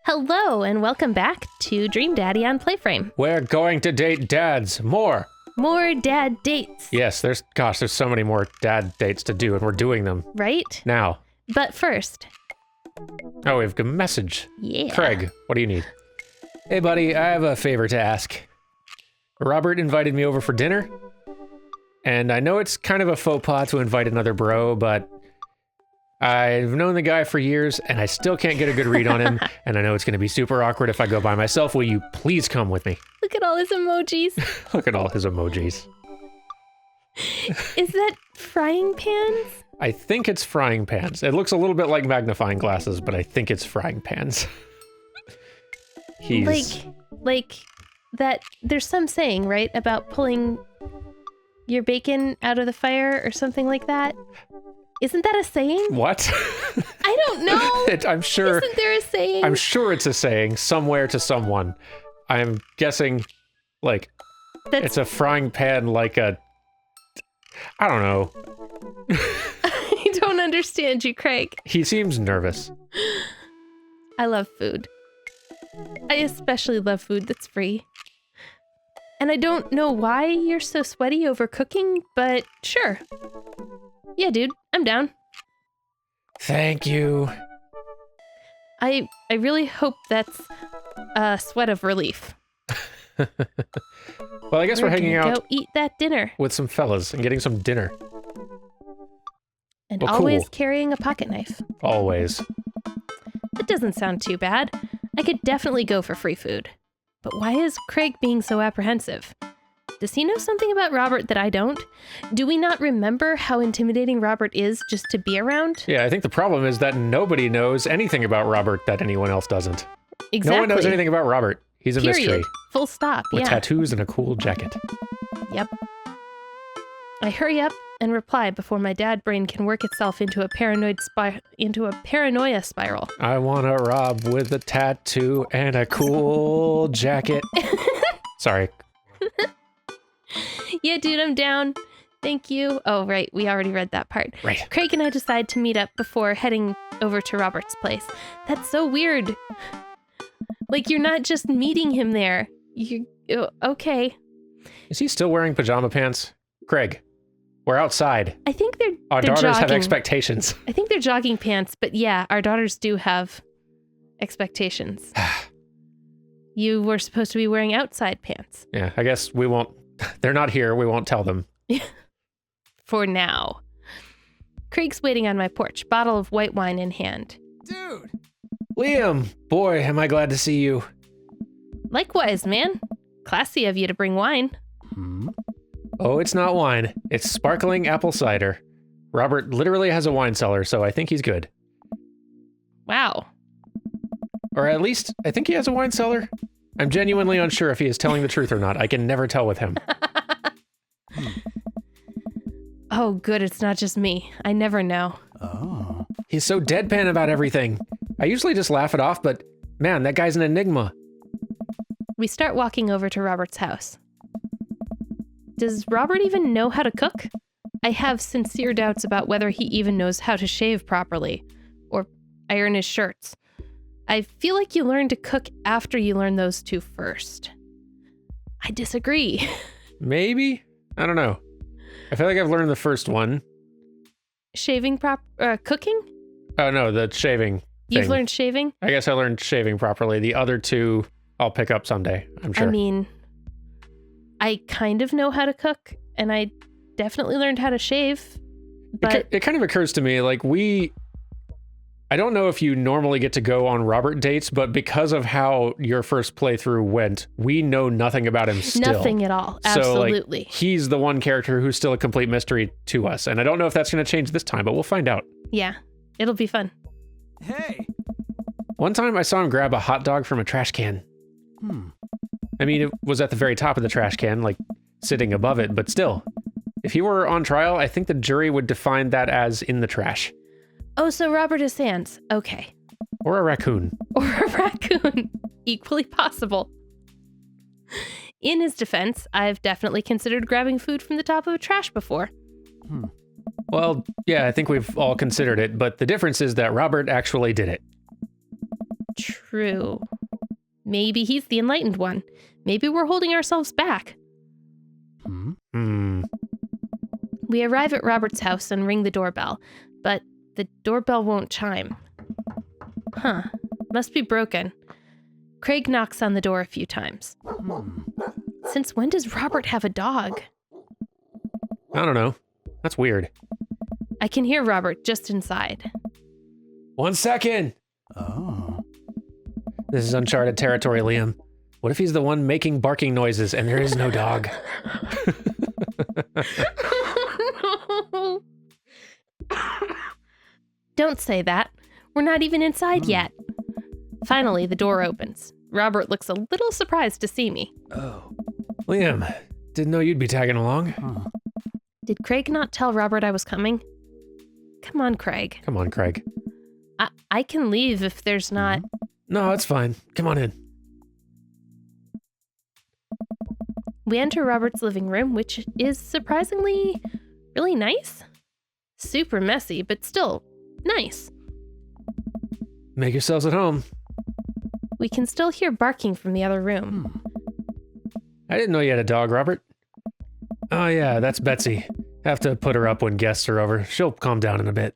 Hello, and welcome back to Dream Daddy on PlayFrame. We're going to date dads. More dad dates. Yes, there's so many more dad dates to do, and we're doing them. Right? Now. But first. Oh, we have a message. Yeah. Craig, what do you need? Hey, buddy, I have a favor to ask. Robert invited me over for dinner, and I know it's kind of a faux pas to invite another bro, but I've known the guy for years, and I still can't get a good read on him, and I know it's going to be super awkward if I go by myself. Will you please come with me? Look at all his emojis. Look at all his emojis. Is that frying pans? I think it's frying pans. It looks a little bit like magnifying glasses, but I think it's frying pans. He's... Like that, there's some saying, right, about pulling your bacon out of the fire or something like that? Isn't that a saying? What? I don't know. I'm sure. Isn't there a saying? I'm sure it's a saying somewhere to someone. I'm guessing, like, it's a frying pan, like a... I don't know. I don't understand you, Craig. He seems nervous. I love food. I especially love food that's free. And I don't know why you're so sweaty over cooking, but sure. Yeah, dude, I'm down. Thank you. I really hope that's a sweat of relief. Well, I guess we're hanging out. Go eat that dinner. With some fellas and getting some dinner. And well, always cool. carrying a pocket knife. Always. That doesn't sound too bad. I could definitely go for free food. But why is Craig being so apprehensive? Does he know something about Robert that I don't? Do we not remember how intimidating Robert is just to be around? Yeah, I think the problem is that nobody knows anything about Robert that anyone else doesn't. Exactly. No one knows anything about Robert. He's a mystery. Full stop, with yeah. tattoos and a cool jacket. Yep. I hurry up and reply before my dad brain can work itself into a paranoia spiral. I want to rob with a tattoo and a cool jacket. Sorry. Yeah, dude, I'm down. Thank you. Oh, right. We already read that part. Right. Craig and I decide to meet up before heading over to Robert's place. That's so weird. Like, you're not just meeting him there. Okay. Is he still wearing pajama pants? Craig, we're outside. I think Our they're daughters jogging. have expectations. I think they're jogging pants, but yeah, our daughters do have expectations. You were supposed to be wearing outside pants. Yeah, I guess we won't. They're not here. We won't tell them. For now. Craig's waiting on my porch, bottle of white wine in hand. Dude! Liam, boy, am I glad to see you. Likewise, man. Classy of you to bring wine. Oh, it's not wine. It's sparkling apple cider. Robert literally has a wine cellar, so I think he's good. Wow. Or at least, I think he has a wine cellar. I'm genuinely unsure if he is telling the truth or not. I can never tell with him. Oh, good, it's not just me. I never know. Oh. He's so deadpan about everything. I usually just laugh it off, but man, that guy's an enigma. We start walking over to Robert's house. Does Robert even know how to cook? I have sincere doubts about whether he even knows how to shave properly or iron his shirts. I feel like you learn to cook after you learn those two first. I disagree. Maybe? I don't know. I feel like I've learned the first one. Cooking? Oh no, the shaving thing. You've learned shaving? I guess I learned shaving properly. The other two I'll pick up someday, I'm sure. I mean, I kind of know how to cook, and I definitely learned how to shave, but... It kind of occurs to me, like, I don't know if you normally get to go on Robert dates, but because of how your first playthrough went, we know nothing about him still. Nothing at all. Absolutely. So, like, he's the one character who's still a complete mystery to us, and I don't know if that's going to change this time, but we'll find out. Yeah, it'll be fun. Hey! One time I saw him grab a hot dog from a trash can. I mean, it was at the very top of the trash can, like, sitting above it, but still. If he were on trial, I think the jury would define that as in the trash. Oh, so Robert is Sans. Okay. Or a raccoon. Or a raccoon. Equally possible. In his defense, I've definitely considered grabbing food from the top of a trash before. Well, yeah, I think we've all considered it, but the difference is that Robert actually did it. True. true. Maybe he's the enlightened one. Maybe we're holding ourselves back. We arrive at Robert's house and ring the doorbell, but the doorbell won't chime. Must be broken. Craig knocks on the door a few times. Since when does Robert have a dog? I don't know. That's weird. I can hear Robert just inside. 1 second. Oh. This is uncharted territory, Liam. What if he's the one making barking noises and there is no dog? Don't say that. We're not even inside yet. Finally, the door opens. Robert looks a little surprised to see me. Oh. Liam, didn't know you'd be tagging along. Did Craig not tell Robert I was coming? Come on, Craig. Come on, Craig. I can leave if there's not... No, it's fine. Come on in. We enter Robert's living room, which is surprisingly really nice. Super messy, but still nice. Make yourselves at home. We can still hear barking from the other room. I didn't know you had a dog, Robert. Oh yeah, that's Betsy. Have to put her up when guests are over. She'll calm down in a bit.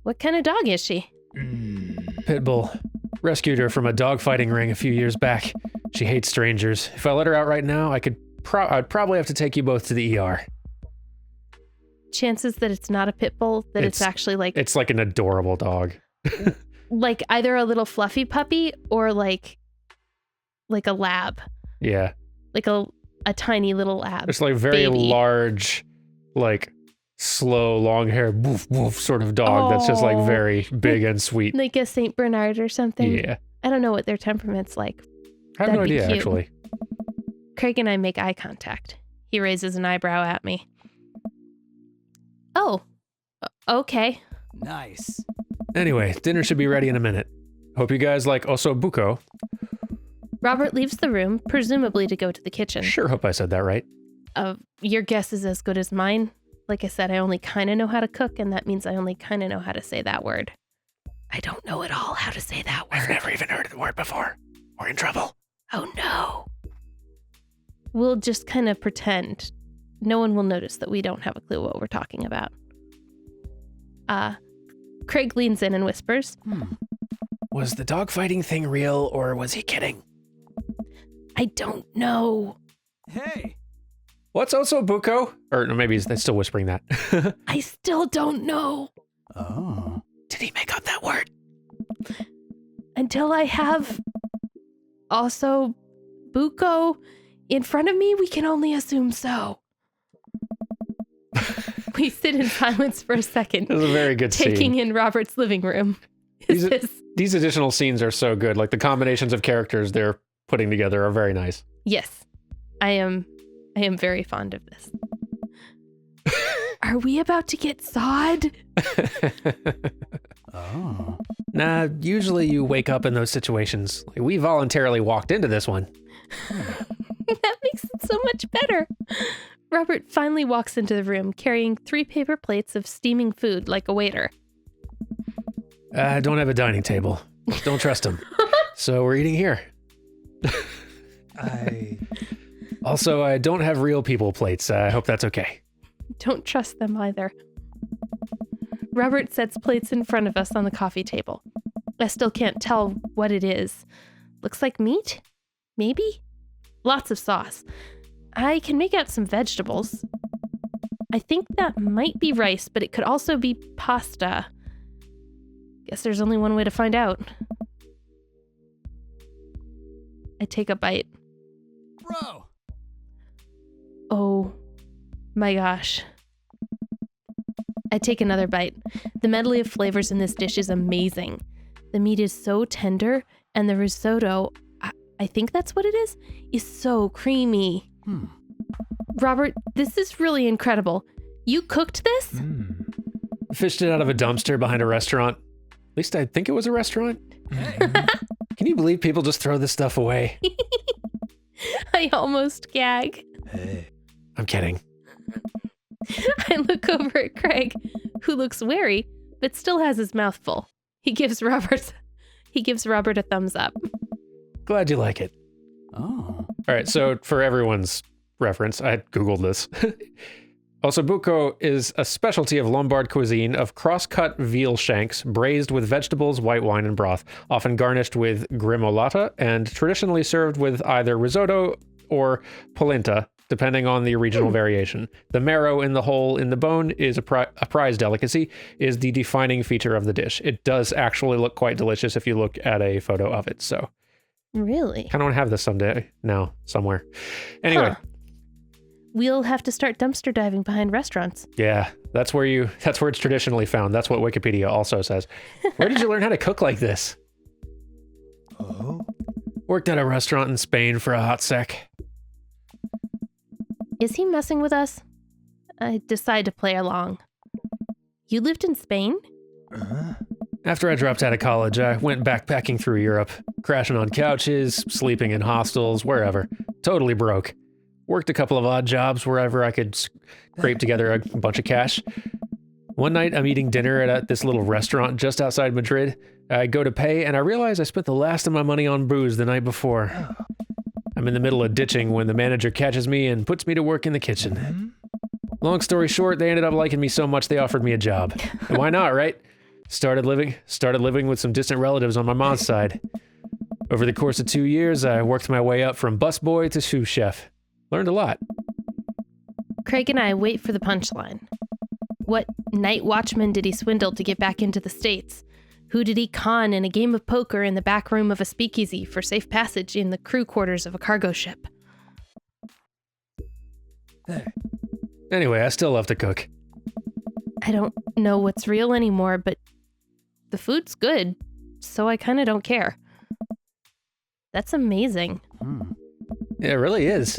What kind of dog is she? Pitbull. Rescued her from a dogfighting ring a few years back. She hates strangers. If I let her out right now, I'd probably have to take you both to the ER. Chances that it's not a pit bull, that it's actually like... It's like an adorable dog. Like either a little fluffy puppy or like a lab. Yeah. Like a tiny little lab. It's like very baby. large, like slow, long hair, woof, woof sort of dog that's just like very big and sweet. Like a Saint Bernard or something. Yeah. I don't know what their temperament's like. I have no That'd be idea, cute. actually. Craig and I make eye contact. He raises an eyebrow at me. Oh, okay. Nice. Anyway, dinner should be ready in a minute. Hope you guys like osso buco. Robert leaves the room, presumably to go to the kitchen. Sure hope I said that right. Your guess is as good as mine. Like I said, I only kind of know how to cook, and that means I only kind of know how to say that word. I don't know at all how to say that word. I've never even heard of the word before. We're in trouble. Oh no. We'll just kind of pretend. No one will notice that we don't have a clue what we're talking about. Craig leans in and whispers. Was the dogfighting thing real, or was he kidding? I don't know. Hey. What's osso buco? Or no, maybe he's still whispering that. I still don't know. Oh. Did he make up that word? Until I have also buco in front of me, we can only assume so. We sit in silence for a second. It was a very good taking scene. in Robert's living room. These additional scenes are so good. Like the combinations of characters they're putting together are very nice. Yes, I am very fond of this. Are we about to get sawed? Oh. Nah, usually you wake up in those situations. Like, we voluntarily walked into this one. That makes it so much better. Robert finally walks into the room carrying 3 paper plates of steaming food like a waiter. I don't have a dining table. Don't trust him. So we're eating here. Also, I don't have real people plates. I hope that's okay. Don't trust them either. Robert sets plates in front of us on the coffee table. I still can't tell what it is. Looks like meat? Maybe? Lots of sauce. I can make out some vegetables. I think that might be rice, but it could also be pasta. Guess there's only one way to find out. I take a bite. Bro. Oh my gosh. I take another bite. The medley of flavors in this dish is amazing. The meat is so tender, and the risotto, I think that's what it is so creamy. Robert, this is really incredible. You cooked this? Fished it out of a dumpster behind a restaurant. At least I think it was a restaurant. Can you believe people just throw this stuff away? I almost gag. Hey. I'm kidding. I look over at Craig, who looks wary, but still has his mouth full. He gives Robert He gives Robert a thumbs up. Glad you like it. Oh. All right, so for everyone's reference, I Googled this. Ossobuco is a specialty of Lombard cuisine of cross-cut veal shanks, braised with vegetables, white wine, and broth, often garnished with gremolata, and traditionally served with either risotto or polenta, depending on the regional variation. The marrow in the hole in the bone is a prized delicacy, is the defining feature of the dish. It does actually look quite delicious if you look at a photo of it, so... Really? Kind of want to have this someday, now, somewhere. Anyway... Huh. We'll have to start dumpster diving behind restaurants. Yeah, that's where it's traditionally found. That's what Wikipedia also says. Where did you learn how to cook like this? Oh. Worked at a restaurant in Spain for a hot sec. Is he messing with us? I decide to play along. You lived in Spain? After I dropped out of college, I went backpacking through Europe, crashing on couches, sleeping in hostels, wherever. Totally broke. Worked a couple of odd jobs wherever I could scrape together a bunch of cash. One night, I'm eating dinner at this little restaurant just outside Madrid. I go to pay, and I realize I spent the last of my money on booze the night before. I'm in the middle of ditching when the manager catches me and puts me to work in the kitchen. Long story short, they ended up liking me so much they offered me a job. And why not, right? Started living with some distant relatives on my mom's side. Over the course of 2 years, I worked my way up from busboy to sous chef. Learned a lot. Craig and I wait for the punchline. What night watchman did he swindle to get back into the States? Who did he con in a game of poker in the back room of a speakeasy for safe passage in the crew quarters of a cargo ship? Anyway, I still love to cook. I don't know what's real anymore, but the food's good, so I kind of don't care. That's amazing. It really is.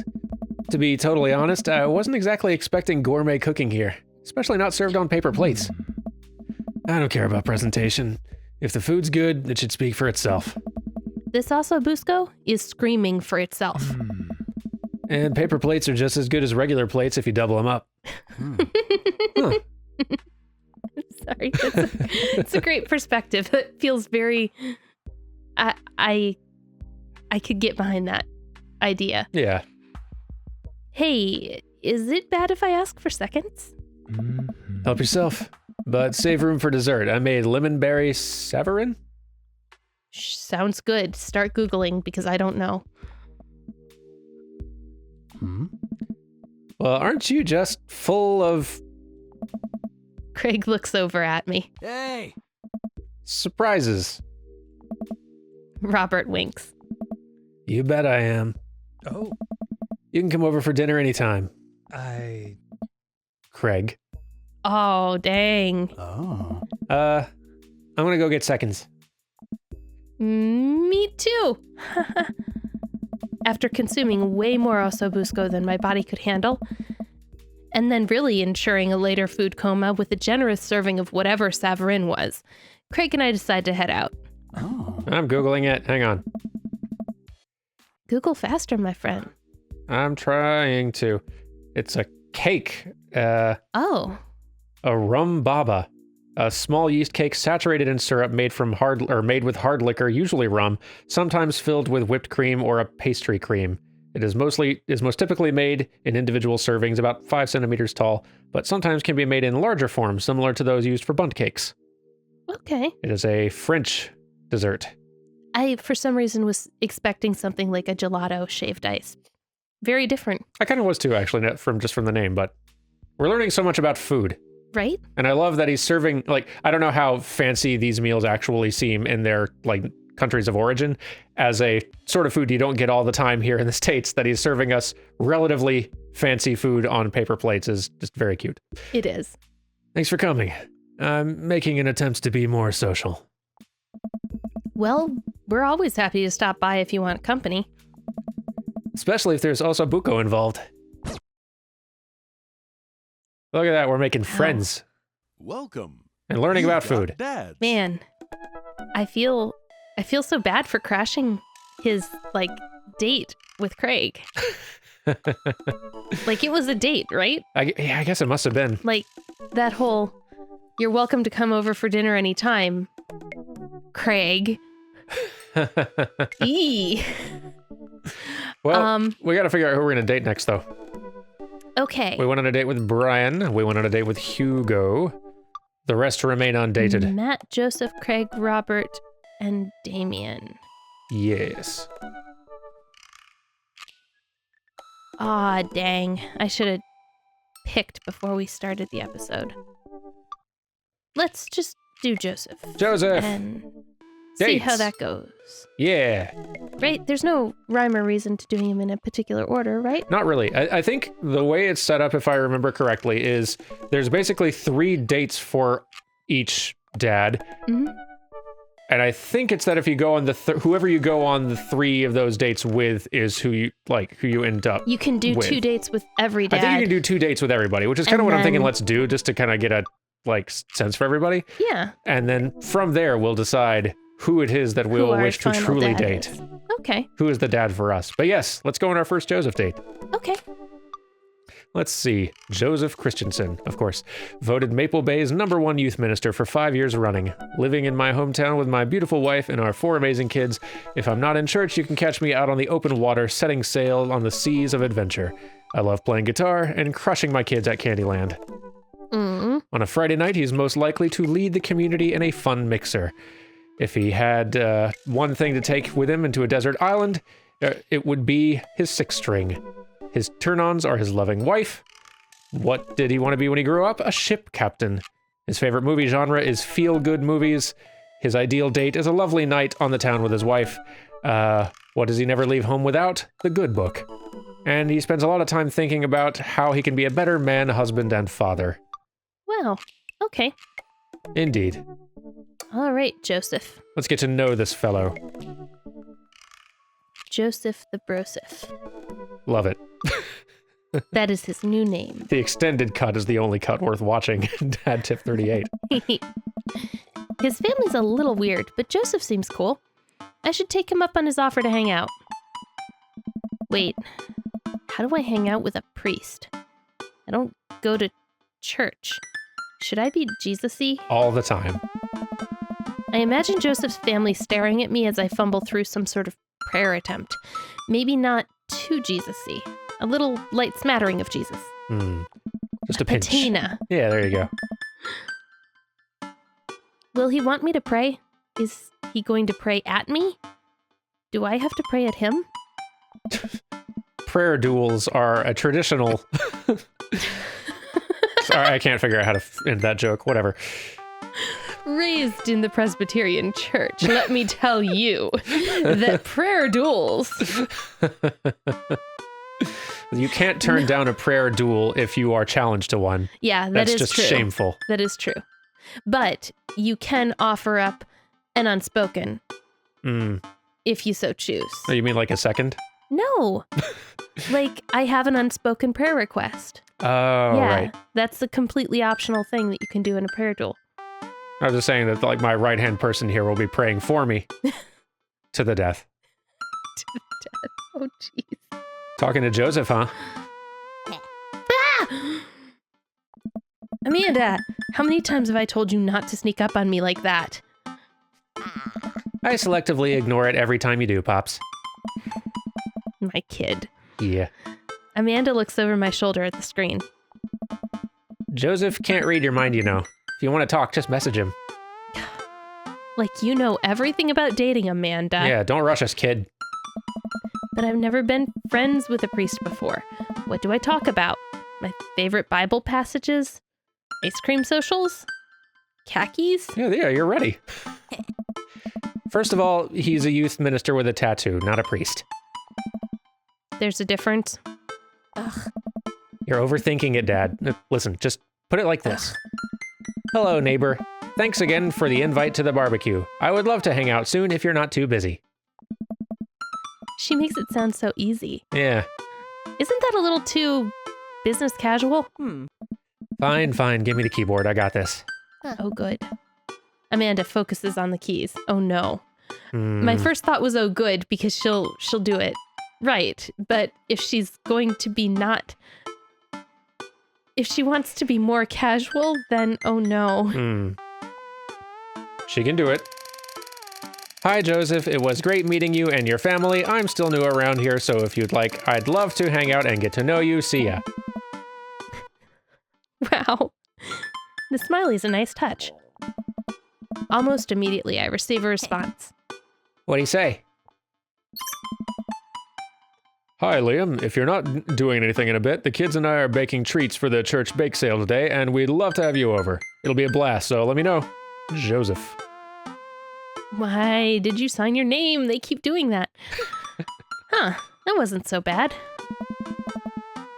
To be totally honest, I wasn't exactly expecting gourmet cooking here, especially not served on paper plates. I don't care about presentation. If the food's good, it should speak for itself. This ossobuco is screaming for itself. And paper plates are just as good as regular plates if you double them up. Huh. Sorry, it's a great perspective. It feels very... I could get behind that idea. Yeah. Hey, is it bad if I ask for seconds? Help yourself, but save room for dessert. I made lemonberry savarin. Sounds good. Start Googling because I don't know. Well, aren't you just full of... Craig looks over at me. Hey. surprises? Robert winks. You bet I am. Oh. You can come over for dinner anytime. Craig. Oh, dang. Oh. I'm gonna go get seconds. Me too. After consuming way more ossobuco than my body could handle, and then really ensuring a later food coma with a generous serving of whatever savarin was, Craig and I decide to head out. Oh. I'm Googling it. Hang on. Google faster, my friend. I'm trying to. It's a cake. Oh. A Rum Baba. A small yeast cake saturated in syrup made with hard liquor, usually rum, sometimes filled with whipped cream or a pastry cream. It is most typically made in individual servings about 5 centimeters tall, but sometimes can be made in larger forms, similar to those used for bundt cakes. Okay. It is a French dessert. I, for some reason, was expecting something like a gelato shaved ice. Very different. I kind of was too, actually, from the name, but we're learning so much about food. Right? And I love that he's serving, I don't know how fancy these meals actually seem in their, countries of origin, as a sort of food you don't get all the time here in the States. That he's serving us relatively fancy food on paper plates is just very cute. It is. Thanks for coming. I'm making an attempt to be more social. Well, we're always happy to stop by if you want company. Especially if there's also buco involved. Look at that, we're making friends. Welcome. And learning about food. Dads. Man, I feel so bad for crashing his, date with Craig. It was a date, right? I guess it must have been. That whole, you're welcome to come over for dinner anytime, Craig. Eee. Well, we got to figure out who we're going to date next, though. Okay. We went on a date with Brian. We went on a date with Hugo. The rest remain undated. Matt, Joseph, Craig, Robert, and Damien. Yes. Aw, dang. I should have picked before we started the episode. Let's just do Joseph. Joseph! And see how Dates. that goes. Yeah. Right? There's no rhyme or reason to doing them in a particular order, right? Not really. I think the way it's set up, if I remember correctly, is there's basically 3 dates for each dad. Mm-hmm. And I think it's that if you go on whoever you go on the 3 of those dates with is who you end up You can do with. 2 dates with every dad. I think you can do 2 dates with everybody, which is kind of And what I'm thinking then- let's do, just to kind of get a sense for everybody. Yeah. And then from there, we'll decide who it is that Who we'll our wish to final truly dad date. is. Okay. Who is the dad for us? But yes, let's go on our first Joseph date. Okay. Let's see. Joseph Christensen, of course, voted Maple Bay's #1 youth minister for 5 years running. Living in my hometown with my beautiful wife and our 4 amazing kids. If I'm not in church, you can catch me out on the open water, setting sail on the seas of adventure. I love playing guitar and crushing my kids at Candyland. Mm-hmm. On a Friday night, he's most likely to lead the community in a fun mixer. If he had one thing to take with him into a desert island, it would be his 6 string. His turn-ons are his loving wife. What did he want to be when he grew up? A ship captain. His favorite movie genre is feel-good movies. His ideal date is a lovely night on the town with his wife. What does he never leave home without? The good book. And he spends a lot of time thinking about how he can be a better man, husband, and father. Wow. Okay. Indeed. All right, Joseph. Let's get to know this fellow. Joseph the Broseph. Love it. That is his new name. The extended cut is the only cut worth watching. Dad tip 38. His family's a little weird, but Joseph seems cool. I should take him up on his offer to hang out. Wait, how do I hang out with a priest? I don't go to church. Should I be Jesus-y? All the time. I imagine Joseph's family staring at me as I fumble through some sort of prayer attempt. Maybe not too Jesus-y. A little light smattering of Jesus. Just a pinch. Patina. Yeah, there you go. Will he want me to pray? Is he going to pray at me? Do I have to pray at him? Prayer duels are a traditional... Sorry, I can't figure out how to end that joke. Whatever. Raised in the Presbyterian Church, let me tell you that prayer duels... You can't turn down a prayer duel if you are challenged to one. Yeah, That's is just true. shameful. That is true. But you can offer up an unspoken if you so choose. Oh, you mean like a second? No. Like, I have an unspoken prayer request. Oh, Yeah, right. that's a completely optional thing that you can do in a prayer duel. I was just saying that like my right-hand person here will be praying for me to the death. Oh, jeez. Talking to Joseph, huh? Ah! Amanda, how many times have I told you not to sneak up on me like that? I selectively ignore it every time you do, Pops. My kid. Yeah. Amanda looks over my shoulder at the screen. Joseph can't read your mind, you know. If you want to talk, just message him. Like, you know everything about dating, Amanda. Yeah, don't rush us, kid. But I've never been friends with a priest before. What do I talk about? My favorite Bible passages? Ice cream socials? Khakis? Yeah, you're ready. First of all, he's a youth minister with a tattoo, not a priest. There's a difference. Ugh. You're overthinking it, Dad. Listen, just put it like this. Hello, neighbor. Thanks again for the invite to the barbecue. I would love to hang out soon if you're not too busy. She makes it sound so easy. Yeah. Isn't that a little too business casual? Fine. Give me the keyboard. I got this. Oh, good. Amanda focuses on the keys. Oh, no. My first thought was, oh, good, because she'll do it right. But if she's going to be not... If she wants to be more casual, then oh, no. She can do it. Hi, Joseph. It was great meeting you and your family. I'm still new around here, so if you'd like, I'd love to hang out and get to know you. See ya. Wow. The smiley's a nice touch. Almost immediately, I receive a response. What'd he say? Hi, Liam. If you're not doing anything in a bit, the kids and I are baking treats for the church bake sale today, and we'd love to have you over. It'll be a blast, so let me know. Joseph. Why did you sign your name? They keep doing that. Huh, that wasn't so bad.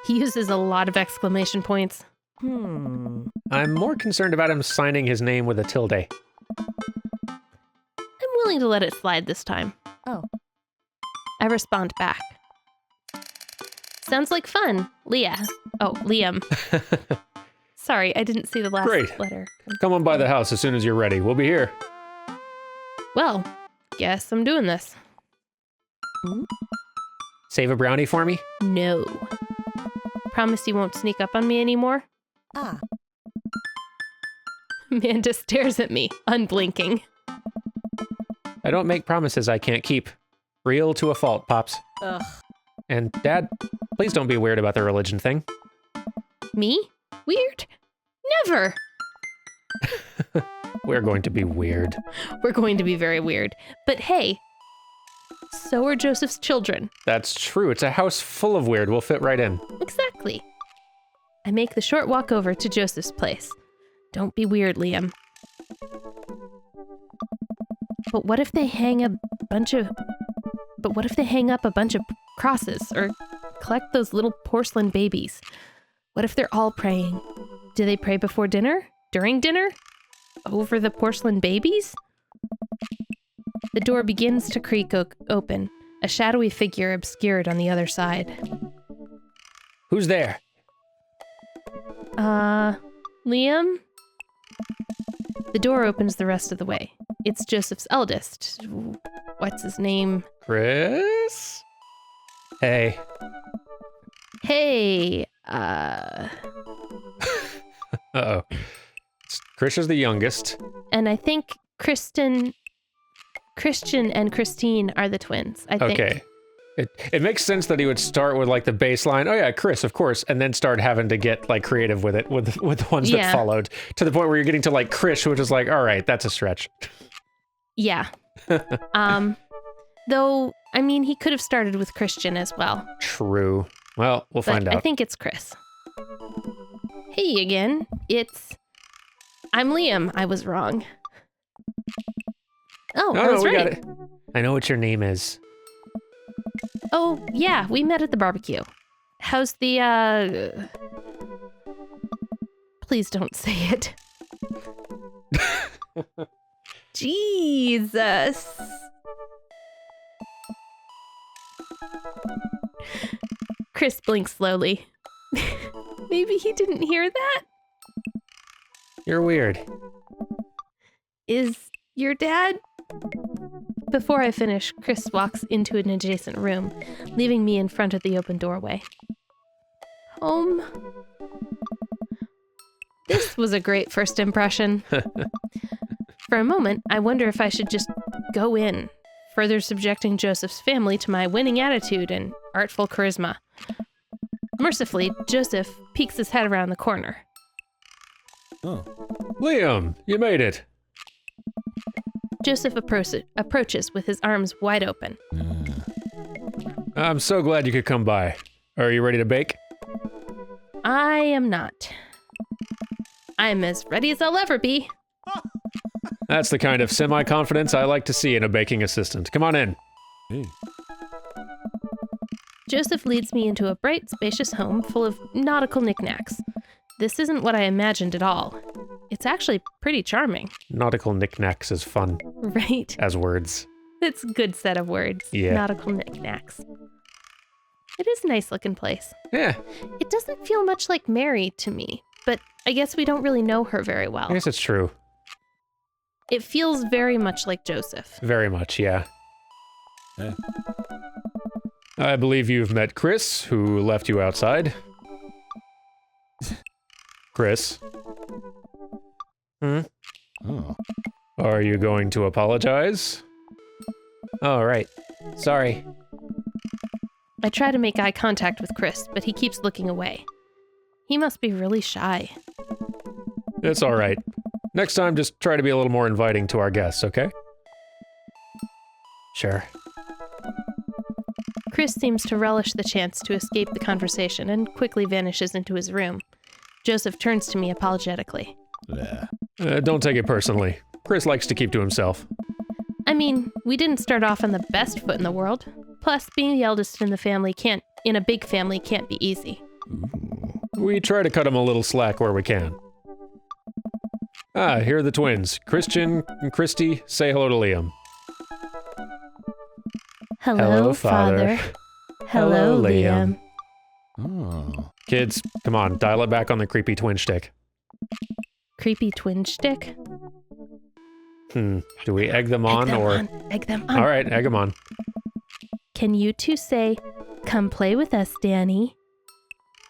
He uses a lot of exclamation points. I'm more concerned about him signing his name with a tilde. I'm willing to let it slide this time. Oh. I respond back. Sounds like fun, Leah. Oh, Liam. Sorry, I didn't see the last Great. letter. Come on by the house as soon as you're ready. We'll be here. Well, guess I'm doing this. Save a brownie for me? No. Promise you won't sneak up on me anymore? Ah. Amanda stares at me, unblinking. I don't make promises I can't keep. Real to a fault, Pops. Ugh. And Dad, please don't be weird about the religion thing. Me? Weird? Never! We're going to be weird. We're going to be very weird. But hey, so are Joseph's children. That's true. It's a house full of weird. We'll fit right in. Exactly. I make the short walk over to Joseph's place. Don't be weird, Liam. But what if they hang up a bunch of crosses or collect those little porcelain babies? What if they're all praying? Do they pray before dinner? During dinner? Over the porcelain babies? The door begins to creak open, a shadowy figure obscured on the other side. Who's there? Liam? The door opens the rest of the way. It's Joseph's eldest. What's his name? Chris? Hey. Hey, Uh-oh. Chris is the youngest. And I think Christian and Christine are the twins, I think. Okay. It makes sense that he would start with like the baseline, oh yeah, Chris, of course, and then start having to get like creative with it, with the ones that followed, to the point where you're getting to like Chris, which is like, all right, that's a stretch. Yeah. Though, I mean, he could have started with Christian as well. True. Well, we'll find out. I think it's Chris. Hey again, I'm Liam. I was wrong. Oh, I was we right. got it. I know what your name is. Oh, yeah, we met at the barbecue. How's the, Please don't say it. Jesus. Chris blinks slowly. Maybe he didn't hear that? You're weird. Is your dad? Before I finish, Chris walks into an adjacent room, leaving me in front of the open doorway. Home. This was a great first impression. For a moment, I wonder if I should just go in, further subjecting Joseph's family to my winning attitude and artful charisma. Mercifully, Joseph peeks his head around the corner. Oh. Liam, you made it. Joseph approaches with his arms wide open. I'm so glad you could come by. Are you ready to bake? I am not. I'm as ready as I'll ever be. That's the kind of semi-confidence I like to see in a baking assistant. Come on in. Hey. Joseph leads me into a bright, spacious home full of nautical knickknacks. This isn't what I imagined at all. It's actually pretty charming. Nautical knickknacks is fun. Right? As words. It's a good set of words. Yeah. Nautical knickknacks. It is a nice looking place. Yeah. It doesn't feel much like Mary to me, but I guess we don't really know her very well. I guess it's true. It feels very much like Joseph. Very much, yeah. Hey. I believe you've met Chris, who left you outside. Chris? Oh. Are you going to apologize? Oh, right. Sorry. I try to make eye contact with Chris, but he keeps looking away. He must be really shy. It's all right. Next time, just try to be a little more inviting to our guests, okay? Sure. Chris seems to relish the chance to escape the conversation and quickly vanishes into his room. Joseph turns to me apologetically. Yeah. Don't take it personally. Chris likes to keep to himself. I mean, we didn't start off on the best foot in the world. Plus, being the eldest in a big family can't be easy. We try to cut him a little slack where we can. Ah, here are the twins. Christian and Christy, say hello to Liam. Hello, Father. Hello, Liam. Oh. Kids, come on, dial it back on the creepy twin shtick. Creepy twin stick? Do we egg them on, Egg them on. All right, egg them on. Can you two say, "Come play with us, Danny"?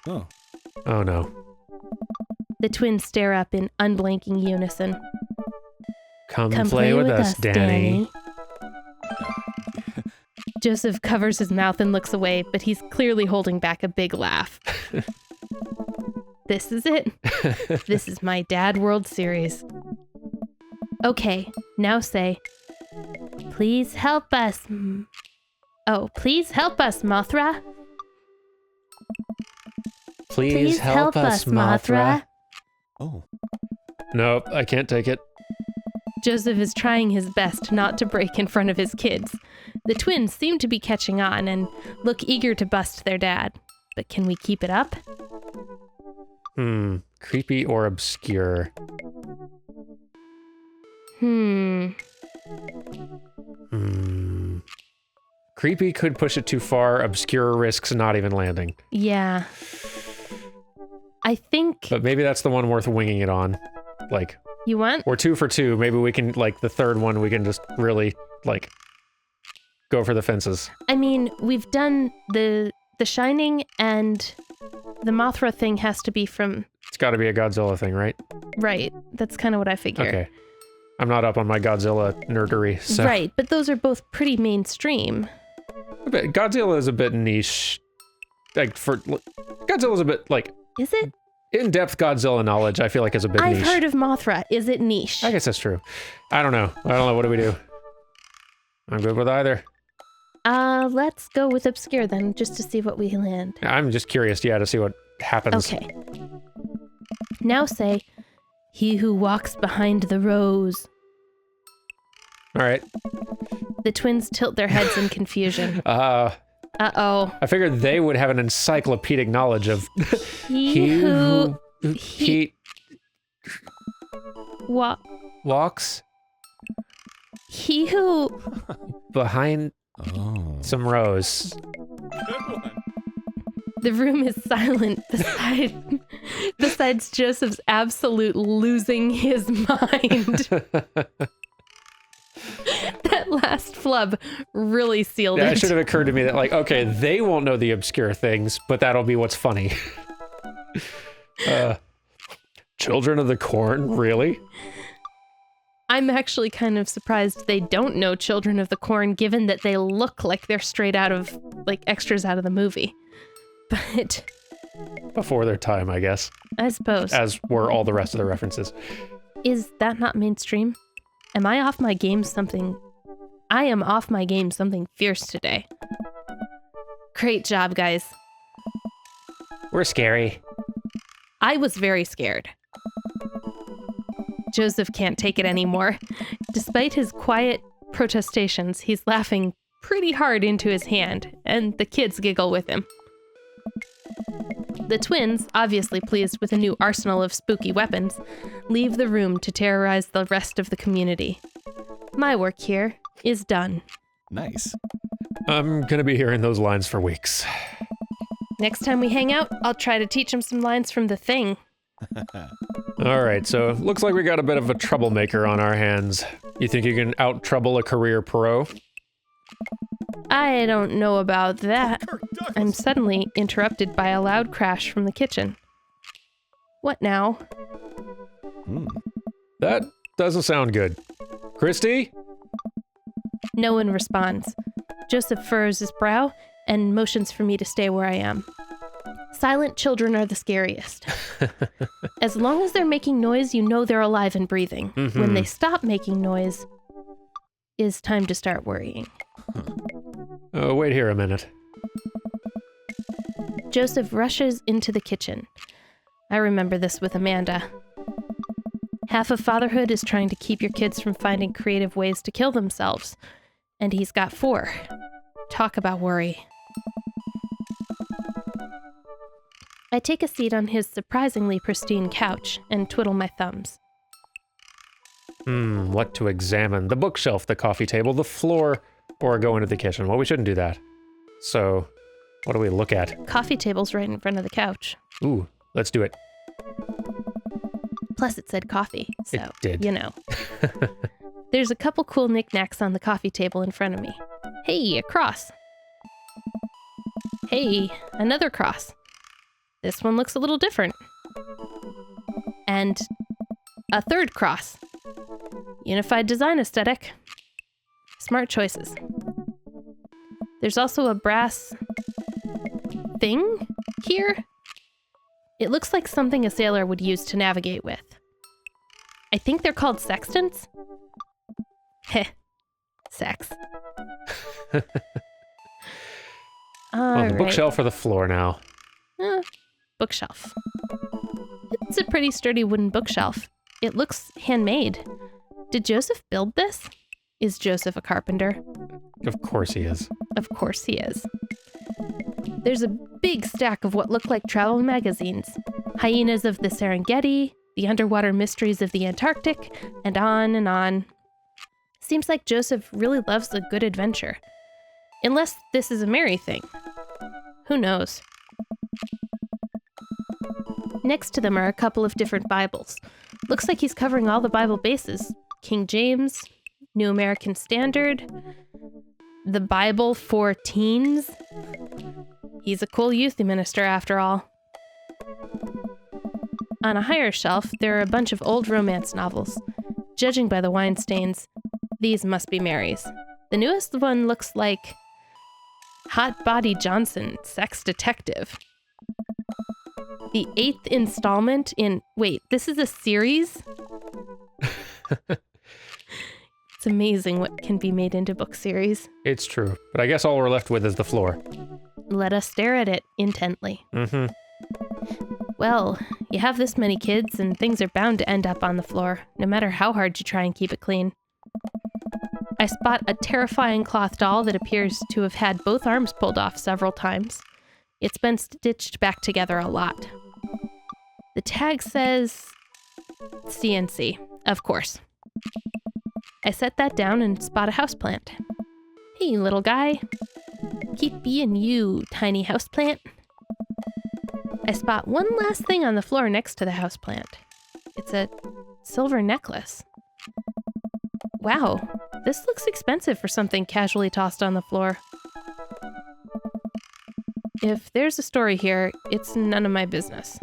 Oh. Oh no. The twins stare up in unblinking unison. Come play with us, Danny. Joseph covers his mouth and looks away, but he's clearly holding back a big laugh. This is it. This is my Dad World Series. Okay, now say, "Please help us." Please help us, Mothra. Please help us, Mothra. Oh. Nope, I can't take it. Joseph is trying his best not to break in front of his kids. The twins seem to be catching on and look eager to bust their dad. But can we keep it up? Creepy or obscure? Creepy could push it too far, obscure risks not even landing. Yeah. I think... But maybe that's the one worth winging it on. Like... You want? We're 2 for 2. Maybe we can, like, the third one, we can just really, like, go for the fences. I mean, we've done the Shining, and the Mothra thing has to be from... It's got to be a Godzilla thing, right? Right. That's kind of what I figured. Okay. I'm not up on my Godzilla nerdery, so... Right, but those are both pretty mainstream. But Godzilla is a bit niche. Like, Godzilla's a bit, like... Is it? In-depth Godzilla knowledge, I feel like, is a bit niche. I've heard of Mothra. Is it niche? I guess that's true. I don't know. What do we do? I'm good with either. Let's go with obscure then, just to see what we land. I'm just curious, to see what happens. Okay. Now say, "He who walks behind the rose." All right. The twins tilt their heads in confusion. Uh-oh. I figured they would have an encyclopedic knowledge of He walks He who... behind some rows. The room is silent besides Joseph's absolute losing his mind. That last flub really sealed it. It should have occurred to me that, like, okay, they won't know the obscure things, but that'll be what's funny. Children of the Corn? Really? I'm actually kind of surprised they don't know Children of the Corn, given that they look like they're straight out of, like, extras out of the movie. But... Before their time, I guess. I suppose. As were all the rest of the references. Is that not mainstream? Am I off my game something... I am off my game something fierce today. Great job, guys. We're scary. I was very scared. Joseph can't take it anymore. Despite his quiet protestations, he's laughing pretty hard into his hand, and the kids giggle with him. The twins, obviously pleased with a new arsenal of spooky weapons, leave the room to terrorize the rest of the community. My work here is done. Nice. I'm gonna be hearing those lines for weeks. Next time we hang out, I'll try to teach him some lines from The Thing. Alright, so looks like we got a bit of a troublemaker on our hands. You think you can out-trouble a career pro? I don't know about that. I'm suddenly interrupted by a loud crash from the kitchen. What now? That doesn't sound good. Christy? No one responds. Joseph furrows his brow and motions for me to stay where I am. Silent children are the scariest. As long as they're making noise, you know they're alive and breathing. Mm-hmm. When they stop making noise, it's time to start worrying. Oh, wait here a minute. Joseph rushes into the kitchen. I remember this with Amanda. Half of fatherhood is trying to keep your kids from finding creative ways to kill themselves. And he's got 4. Talk about worry. I take a seat on his surprisingly pristine couch and twiddle my thumbs. What to examine? The bookshelf, the coffee table, the floor, or go into the kitchen? Well, we shouldn't do that. So, what do we look at? Coffee table's right in front of the couch. Ooh, let's do it. Plus it said coffee, so, It did. you know. There's a couple cool knickknacks on the coffee table in front of me. Hey, a cross. Hey, another cross. This one looks a little different. And a third cross. Unified design aesthetic. Smart choices. There's also a brass thing here. It looks like something a sailor would use to navigate with. I think they're called sextants. Heh. Sex. Well, the bookshelf or the floor now? Bookshelf. It's a pretty sturdy wooden bookshelf. It looks handmade. Did Joseph build this? Is Joseph a carpenter? Of course he is. Of course he is. There's a big stack of what look like travel magazines. Hyenas of the Serengeti, The Underwater Mysteries of the Antarctic, and on and on. Seems like Joseph really loves a good adventure. Unless this is a Mary thing. Who knows? Next to them are a couple of different Bibles. Looks like he's covering all the Bible bases. King James, New American Standard, the Bible for teens. He's a cool youth minister after all. On a higher shelf, there are a bunch of old romance novels. Judging by the wine stains, these must be Mary's. The newest one looks like Hot Body Johnson, Sex Detective. The 8th installment in... Wait, this is a series? It's amazing what can be made into book series. It's true, but I guess all we're left with is the floor. Let us stare at it intently. Mm-hmm. Well, you have this many kids and things are bound to end up on the floor, no matter how hard you try and keep it clean. I spot a terrifying cloth doll that appears to have had both arms pulled off several times. It's been stitched back together a lot. The tag says CNC, of course. I set that down and spot a houseplant. Hey, little guy. Keep being you, tiny houseplant. I spot one last thing on the floor next to the houseplant. It's a silver necklace. Wow, this looks expensive for something casually tossed on the floor. If there's a story here, it's none of my business.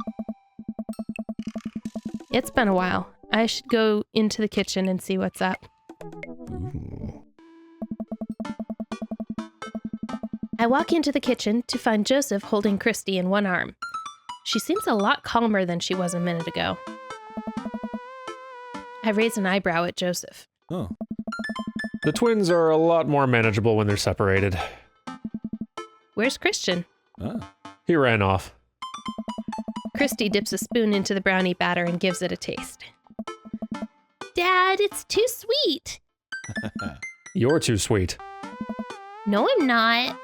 It's been a while. I should go into the kitchen and see what's up. Ooh. I walk into the kitchen to find Joseph holding Christy in one arm. She seems a lot calmer than she was a minute ago. I raise an eyebrow at Joseph. Oh. The twins are a lot more manageable when they're separated. Where's Christian? Ah. He ran off. Christy dips a spoon into the brownie batter and gives it a taste. Dad, it's too sweet. You're too sweet. No, I'm not.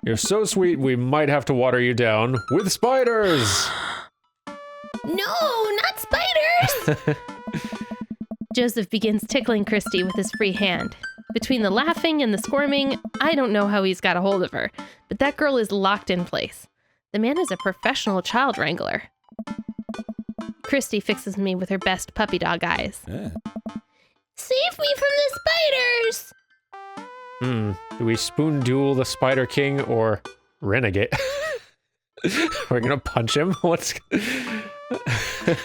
You're so sweet we might have to water you down with spiders! No, not spiders! Joseph begins tickling Christy with his free hand. Between the laughing and the squirming, I don't know how he's got a hold of her, but that girl is locked in place. The man is a professional child wrangler. Christy fixes me with her best puppy dog eyes. Yeah. Save me from the spiders! Do we spoon duel the Spider King or renegade? We're gonna punch him? What's...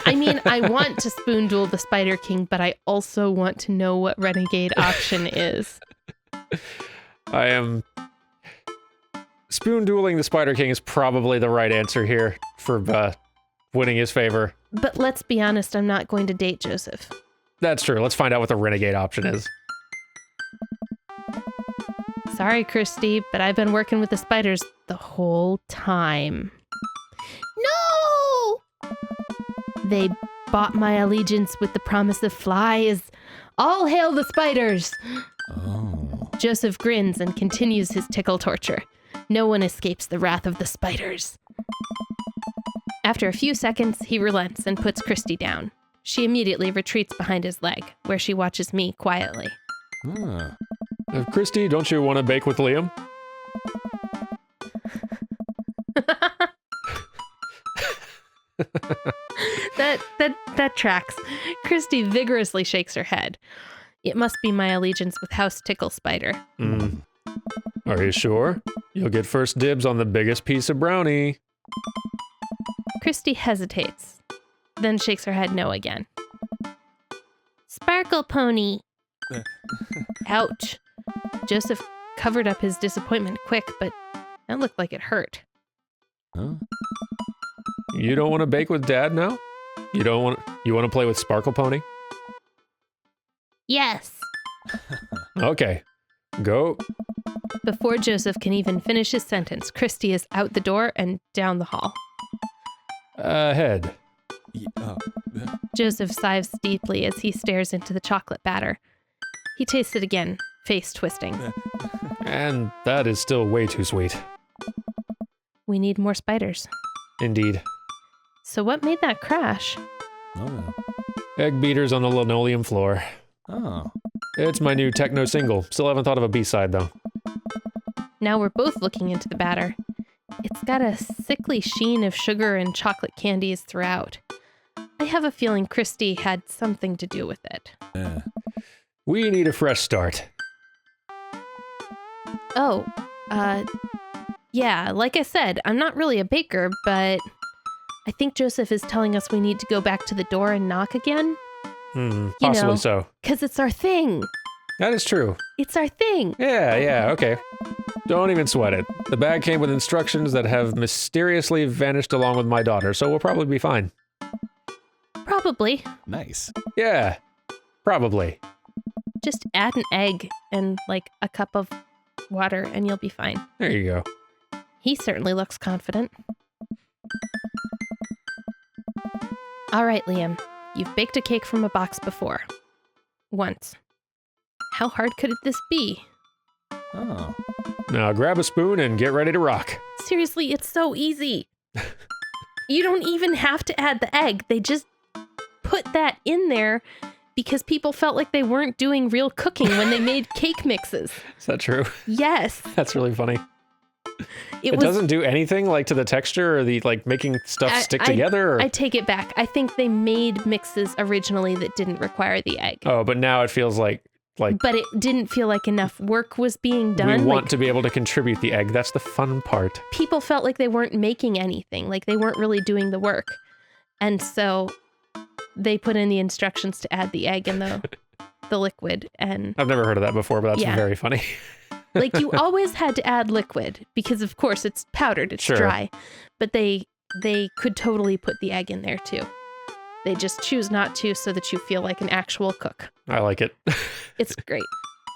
I mean, I want to spoon duel the Spider King, but I also want to know what renegade option is. I am... Spoon dueling the Spider King is probably the right answer here for winning his favor. But let's be honest, I'm not going to date Joseph. That's true. Let's find out what the renegade option is. Sorry, Christy, but I've been working with the spiders the whole time. No! They bought my allegiance with the promise of flies. All hail the spiders! Oh. Joseph grins and continues his tickle torture. No one escapes the wrath of the spiders. After a few seconds, he relents and puts Christy down. She immediately retreats behind his leg, where she watches me quietly. Ah. Christy, don't you want to bake with Liam? That tracks. Christy vigorously shakes her head. It must be my allegiance with House Tickle Spider. Are you sure? You'll get first dibs on the biggest piece of brownie. Christy hesitates, then shakes her head no again. Sparkle Pony. Ouch. Joseph covered up his disappointment quick, but that looked like it hurt. Huh? You don't want to bake with Dad now? You want to play with Sparkle Pony? Yes. Okay. Go. Before Joseph can even finish his sentence, Christy is out the door and down the hall. Ahead. Joseph sighs deeply as he stares into the chocolate batter. He tastes it again, face twisting. And that is still way too sweet. We need more spiders. Indeed. So what made that crash? Oh. Egg beaters on the linoleum floor. Oh. It's my new techno single. Still haven't thought of a B-side, though. Now we're both looking into the batter. It's got a sickly sheen of sugar and chocolate candies throughout. I have a feeling Christy had something to do with it. Yeah. We need a fresh start. Oh, yeah, like I said, I'm not really a baker, but I think Joseph is telling us we need to go back to the door and knock again. Possibly so. 'Cause it's our thing. That is true. It's our thing. Yeah, okay. Don't even sweat it. The bag came with instructions that have mysteriously vanished along with my daughter, so we'll probably be fine. Probably. Nice. Yeah, probably. Just add an egg and, like, a cup of water and you'll be fine. There you go. He certainly looks confident. All right, Liam. You've baked a cake from a box before. Once. How hard could this be? Oh. Now grab a spoon and get ready to rock. Seriously, it's so easy. You don't even have to add the egg. They just put that in there because people felt like they weren't doing real cooking when they made cake mixes. Is that true? Yes. That's really funny. It doesn't do anything like to the texture or the like making stuff stick together? Or? I take it back. I think they made mixes originally that didn't require the egg. Oh, but now it feels like. But it didn't feel like enough work was being done. We want to be able to contribute the egg. That's the fun part. People felt like they weren't making anything, like they weren't really doing the work. And so they put in the instructions to add the egg and the liquid. And I've never heard of that before, but that's very funny. Like you always had to add liquid because of course it's powdered, it's dry. But they could totally put the egg in there too. They just choose not to so that you feel like an actual cook. I like it. It's great.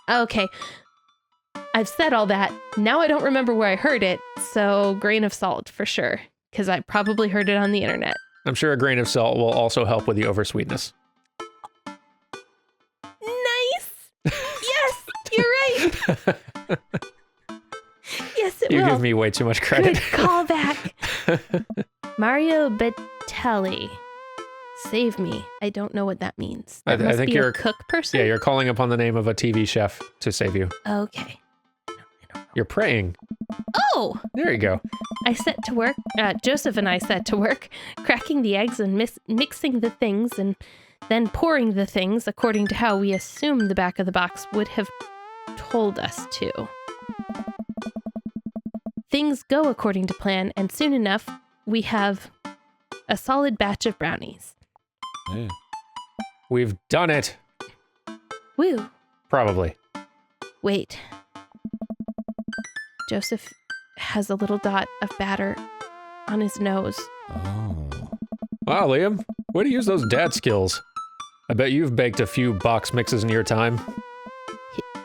Okay. I've said all that. Now I don't remember where I heard it, so grain of salt for sure, because I probably heard it on the internet. I'm sure a grain of salt will also help with the oversweetness. Nice! Yes! You're right! Yes, it will. You give me way too much credit. Good callback. Mario Battelli. Save me. I don't know what that means. That I must think be you're a cook person? Yeah, you're calling upon the name of a TV chef to save you. Okay. No, I don't know. You're praying. Oh! There you go. I set to work, Joseph and I set to work, cracking the eggs and mixing the things and then pouring the things according to how we assumed the back of the box would have told us to. Things go according to plan, and soon enough, we have a solid batch of brownies. Yeah. We've done it. Woo. Probably. Wait, Joseph has a little dot of batter on his nose. Oh. Wow, Liam, way to use those dad skills. I bet you've baked a few box mixes in your time.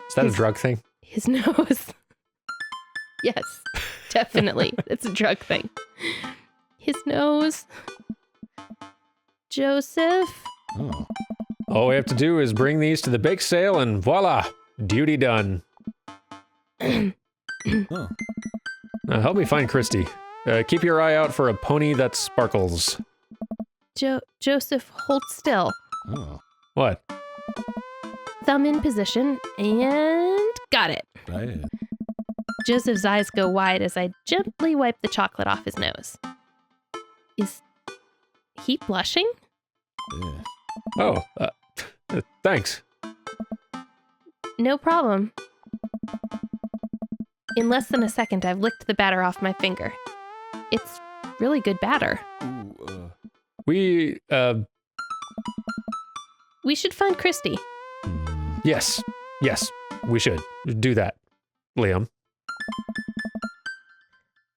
Is that a drug thing? His nose. Yes, definitely. It's a drug thing. His nose. Joseph. Oh. All we have to do is bring these to the bake sale and voila, duty done. Oh. Help me find Christy. Keep your eye out for a pony that sparkles. Joseph, hold still. Oh. What? Thumb in position, and got it. Right. Joseph's eyes go wide as I gently wipe the chocolate off his nose. Is he blushing? Yeah. Oh, thanks. No problem. In less than a second, I've licked the batter off my finger. It's really good batter. Ooh, We should find Christy. yes, we should do that, Liam.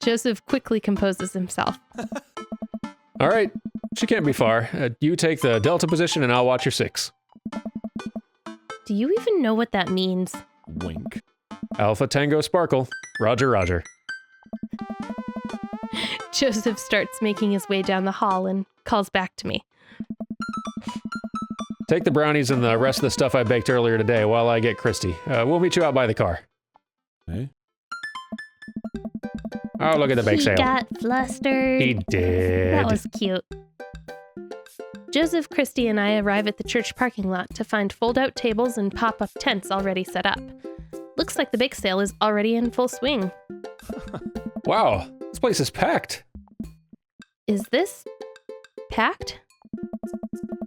Joseph quickly composes himself. All right, she can't be far. You take the delta position and I'll watch your 6. Do you even know what that means? wink. Alpha Tango Sparkle. Roger, roger. Joseph starts making his way down the hall and calls back to me. Take the brownies and the rest of the stuff I baked earlier today while I get Christy. We'll meet you out by the car. Hey? Oh, look at the bake sale. He got flustered. He did. That was cute. Joseph, Christy, and I arrive at the church parking lot to find fold-out tables and pop-up tents already set up. Looks like the bake sale is already in full swing. Wow, this place is packed. Is this packed?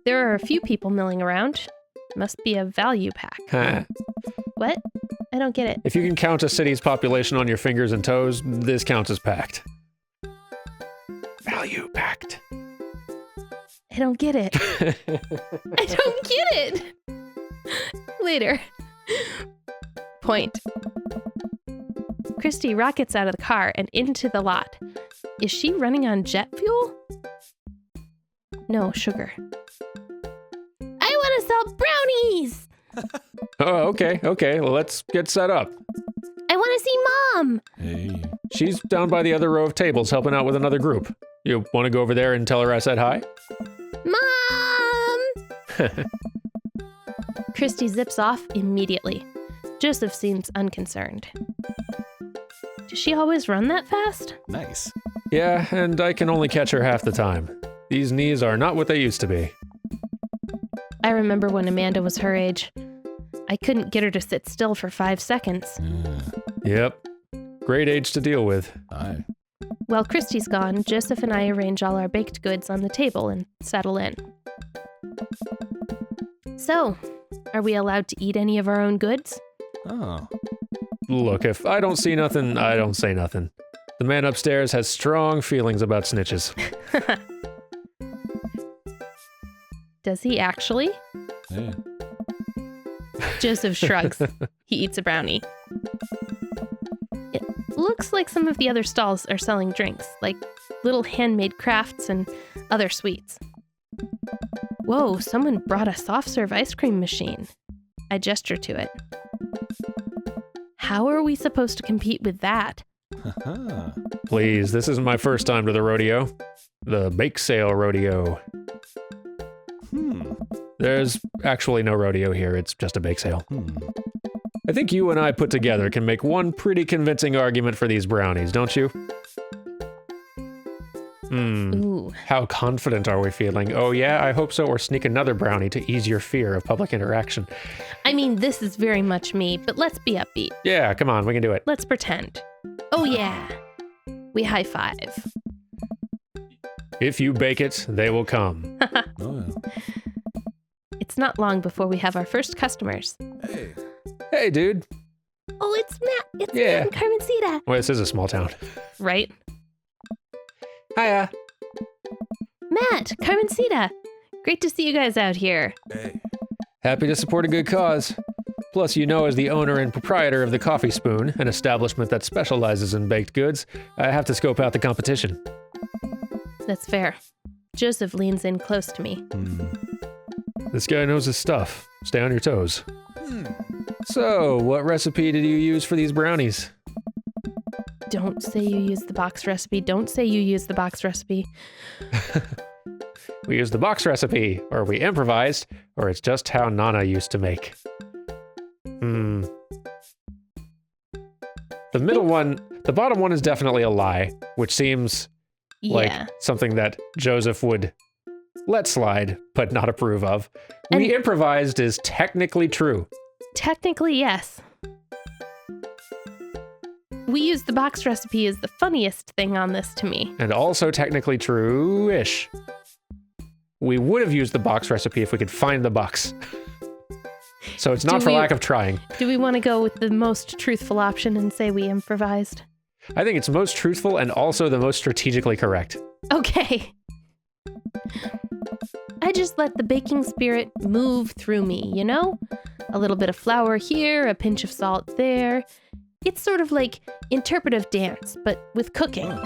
There are a few people milling around. Must be a value pack. Huh. What? I don't get it. If you can count a city's population on your fingers and toes, this counts as packed. Value packed. I don't get it. I don't get it. Later. Point. Christy rockets out of the car and into the lot. Is she running on jet fuel? No, sugar. I want to sell brownies! Oh, okay. Well, let's get set up. I want to see Mom! Hey. She's down by the other row of tables helping out with another group. You want to go over there and tell her I said hi? Mom! Christy zips off immediately. Joseph seems unconcerned. Does she always run that fast? Nice. Yeah, and I can only catch her half the time. These knees are not what they used to be. I remember when Amanda was her age. I couldn't get her to sit still for 5 seconds. Yep. Great age to deal with. Aye. While Christy's gone, Joseph and I arrange all our baked goods on the table and settle in. So, are we allowed to eat any of our own goods? Oh. Look, if I don't see nothing, I don't say nothing. The man upstairs has strong feelings about snitches. Does he actually? Hey. Joseph shrugs. He eats a brownie. It looks like some of the other stalls are selling drinks, like little handmade crafts and other sweets. Whoa, someone brought a soft serve ice cream machine. I gesture to it. How are we supposed to compete with that? Haha. Please, this isn't my first time to the rodeo. The bake sale rodeo. There's actually no rodeo here, it's just a bake sale. I think you and I put together can make one pretty convincing argument for these brownies, don't you? Ooh. How confident are we feeling? Oh yeah, I hope so, or sneak another brownie to ease your fear of public interaction. I mean, this is very much me, but let's be upbeat. Yeah, come on, we can do it. Let's pretend. Oh yeah. We high five. If you bake it, they will come. Oh, yeah. It's not long before we have our first customers. Hey. Hey, dude. Oh, it's Matt. It's Yeah. Matt and Carmencita. Well, this is a small town. Right? Hiya. Matt, Carmencita. Great to see you guys out here. Hey. Happy to support a good cause. Plus, as the owner and proprietor of the Coffee Spoon, an establishment that specializes in baked goods, I have to scope out the competition. That's fair. Joseph leans in close to me. This guy knows his stuff. Stay on your toes. So, what recipe did you use for these brownies? Don't say you used the box recipe. Don't say you used the box recipe. We used the box recipe, or we improvised, or it's just how Nana used to make. The middle one, the bottom one is definitely a lie, which seems like something that Joseph would let slide, but not approve of. We improvised is technically true. Technically, yes. We used the box recipe is the funniest thing on this to me. And also technically true-ish. We would have used the box recipe if we could find the box. So it's not for lack of trying. Do we want to go with the most truthful option and say we improvised? I think it's most truthful and also the most strategically correct. Okay. I just let the baking spirit move through me, you know? A little bit of flour here, a pinch of salt there. It's sort of like interpretive dance, but with cooking.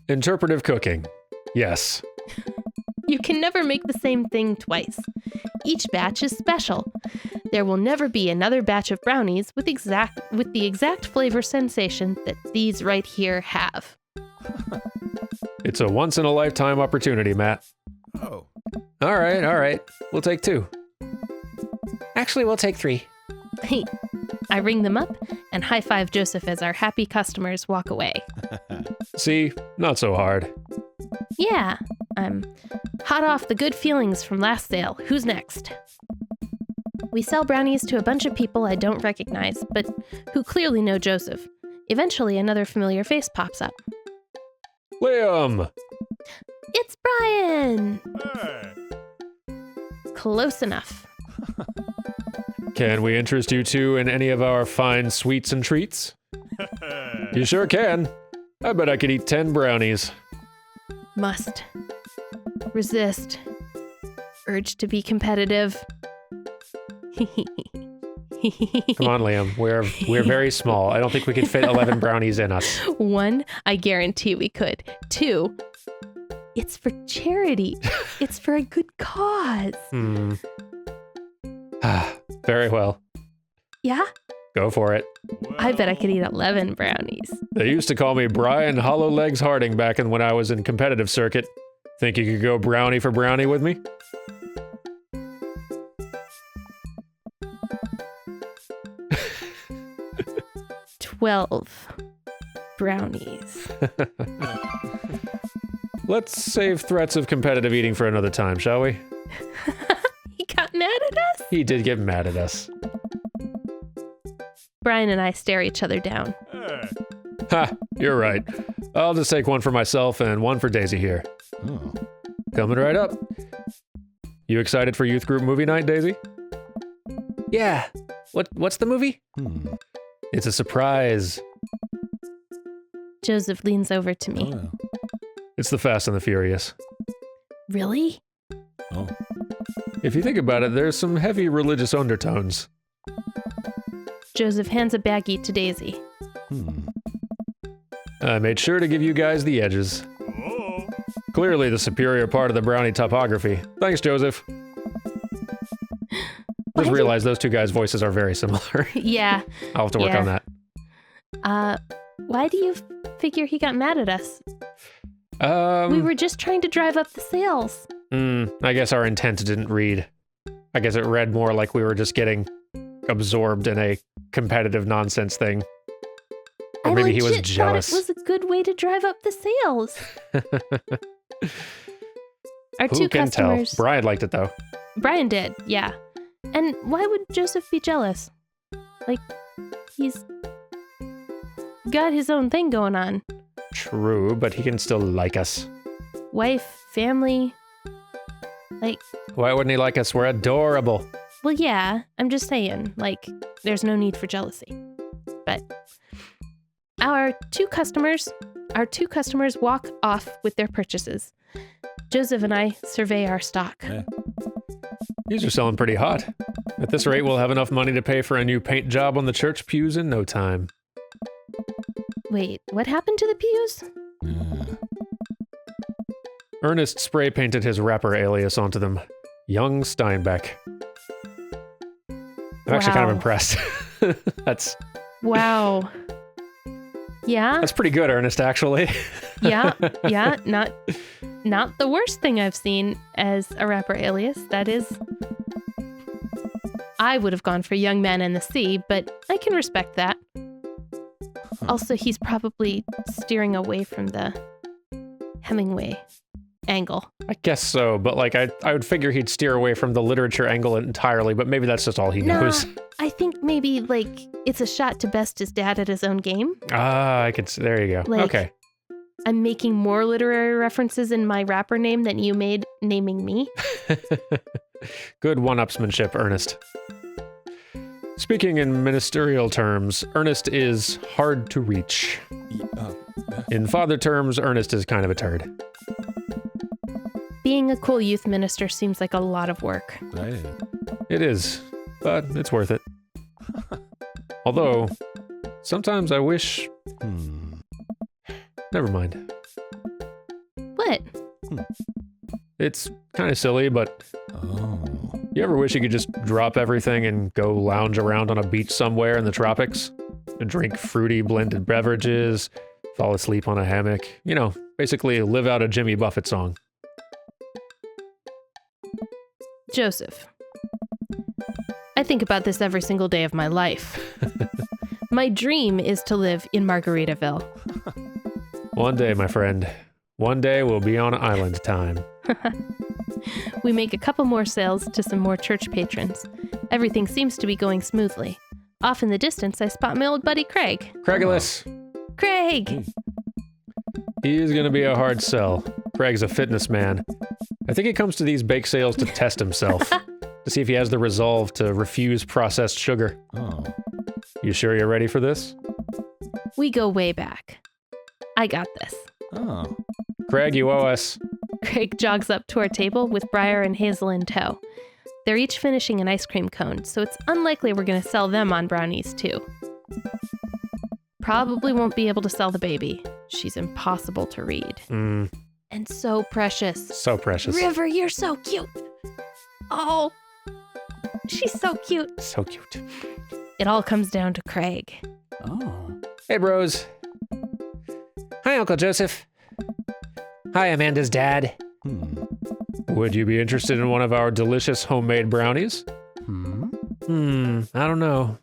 Interpretive cooking. Yes. You can never make the same thing twice. Each batch is special. There will never be another batch of brownies with the exact flavor sensation that these right here have. It's a once-in-a-lifetime opportunity, Matt. Oh. All right. We'll take 2. Actually, we'll take 3. Hey, I ring them up and high-five Joseph as our happy customers walk away. See? Not so hard. Yeah, I'm hot off the good feelings from last sale. Who's next? We sell brownies to a bunch of people I don't recognize, but who clearly know Joseph. Eventually, another familiar face pops up. Liam! It's Brian! Close enough. Can we interest you two in any of our fine sweets and treats? You sure can. I bet I could eat 10 brownies. Must. Resist. Urge to be competitive. Come on, Liam. We're very small. I don't think we could fit 11 brownies in us. 1, I guarantee we could. 2, it's for charity. It's for a good cause. Very well. Yeah? Go for it. I bet I could eat 11 brownies. They used to call me Brian Hollow Legs Harding back when I was in competitive circuit. Think you could go brownie for brownie with me? "12 brownies." Let's save threats of competitive eating for another time, shall we? He got mad at us? He did get mad at us. Brian and I stare each other down. Ha, you're right. I'll just take 1 for myself and 1 for Daisy here. Oh. Coming right up. You excited for youth group movie night, Daisy? Yeah. What's the movie? It's a surprise. Joseph leans over to me. Oh. It's the Fast and the Furious. Really? Oh. If you think about it, there's some heavy religious undertones. Joseph hands a baggie to Daisy. I made sure to give you guys the edges. Clearly the superior part of the brownie topography. Thanks, Joseph. Just realized those two guys' voices are very similar. Yeah. I'll have to work on that. Why do you figure he got mad at us? We were just trying to drive up the sales. I guess our intent didn't read. I guess it read more like we were just getting absorbed in a competitive nonsense thing. Or maybe he was jealous. Thought it was a good way to drive up the sales. Our Who two can customers. tell? Brian liked it though. Brian did, yeah. And why would Joseph be jealous? Like, he's got his own thing going on. True, but he can still like us. Wife, family. Like, Why wouldn't he like us? We're adorable. well, yeah, I'm just saying, like, there's no need for jealousy. But our two customers walk off with their purchases. Joseph and I survey our stock. Yeah. These are selling pretty hot. At this rate, we'll have enough money to pay for a new paint job on the church pews in no time. Wait, what happened to the pews? Yeah. Ernest spray painted his rapper alias onto them. Young Steinbeck. I'm actually kind of Wow. impressed. That's Wow. Yeah, pretty good, Ernest, actually. yeah, not the worst thing I've seen as a rapper alias. That is, I would have gone for Young Man in the Sea, but I can respect that. Also, he's probably steering away from the Hemingway angle. I guess so, but like I would figure he'd steer away from the literature angle entirely, but maybe that's just all he knows. I think maybe like it's a shot to best his dad at his own game. Ah, I could. There you go. Like- Okay. I'm making more literary references in my rapper name than you made naming me. Good one-upsmanship, Ernest. Speaking in ministerial terms, Ernest is hard to reach. In father terms, Ernest is kind of a turd. Being a cool youth minister seems like a lot of work. Right. It is, but it's worth it. Although, sometimes I wish... Never mind. What? It's kind of silly, but Oh. you ever wish you could just drop everything and go lounge around on a beach somewhere in the tropics? And drink fruity blended beverages, fall asleep on a hammock. You know, basically live out a Jimmy Buffett song. Joseph. I think about this every single day of my life. My dream is to live in Margaritaville. One day, my friend. One day we'll be on island time. We make a couple more sales to some more church patrons. Everything seems to be going smoothly. Off in the distance, I spot my old buddy Craig. Craigulus, Craig! he is going to be a hard sell. Craig's a fitness man. I think he comes to these bake sales to test himself, to see if he has the resolve to refuse processed sugar. Oh. You sure you're ready for this? We go way back. I got this. Oh. Craig, you owe us. Craig jogs up to our table with Briar and Hazel in tow. They're each finishing an ice cream cone, so it's unlikely we're going to sell them on brownies too. Probably won't be able to sell the baby. She's impossible to read. And so precious. So precious. River, you're so cute. Oh, she's so cute. So cute. It all comes down to Craig. Oh. Hey, bros. Hi, Uncle Joseph. Hi, Amanda's dad. Would you be interested in one of our delicious homemade brownies? I don't know.